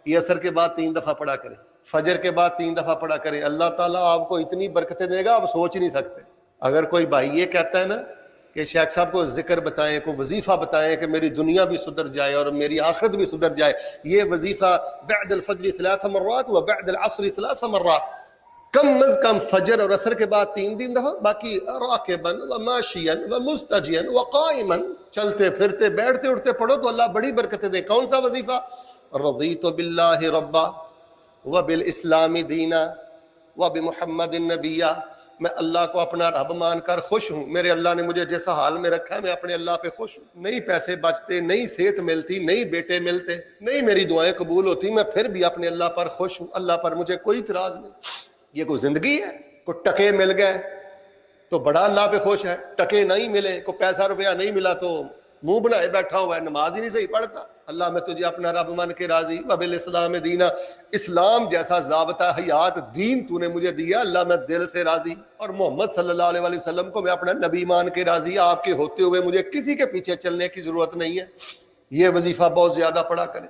یہ عصر کے بعد 3 دفعہ پڑھا کریں، فجر کے بعد 3 دفعہ پڑھا کریں، اللہ تعالیٰ آپ کو اتنی برکتیں دے گا آپ سوچ نہیں سکتے۔ اگر کوئی بھائی یہ کہتا ہے نا کہ شیخ صاحب کو ذکر بتائیں، کو وظیفہ بتائیں کہ میری دنیا بھی سدھر جائے اور میری آخرت بھی سدھر جائے، یہ وظیفہ بعد الفجر 3 مرات و بعد العصر 3 مرات، کم از کم فجر اور عصر کے بعد 3 دفعہ، باقی راکبا و ماشیا و مستجیا و قائما، چلتے پھرتے بیٹھتے اٹھتے پڑھو تو اللہ بڑی برکتیں دے۔ کون سا وظیفہ؟ رضیت باللہ ربا و بالاسلام دینا و بمحمد نبیا، میں اللہ کو اپنا رب مان کر خوش ہوں، میرے اللہ نے مجھے جیسا حال میں رکھا ہے میں اپنے اللہ پہ خوش ہوں، نہیں پیسے بچتے، نہیں صحت ملتی، نہیں بیٹے ملتے، نہیں میری دعائیں قبول ہوتی، میں پھر بھی اپنے اللہ پر خوش ہوں، اللہ پر مجھے کوئی اعتراض نہیں۔ یہ کوئی زندگی ہے؟ کوئی ٹکے مل گئے تو بڑا اللہ پہ خوش ہے، ٹکے نہیں ملے، کوئی پیسہ روپیہ نہیں ملا تو منہ بنائے بیٹھا ہوا ہے، نماز ہی نہیں صحیح پڑھتا۔ اللہ میں تجھے اپنا رب مان کے راضی، وبالاسلام دینا، اسلام جیسا ضابطہ حیات دین تو نے مجھے دیا، اللہ میں دل سے راضی، اور محمد صلی اللہ علیہ وسلم کو میں اپنا نبی مان کے راضی، آپ کے ہوتے ہوئے مجھے کسی کے پیچھے چلنے کی ضرورت نہیں ہے۔ یہ وظیفہ بہت زیادہ پڑھا کریں۔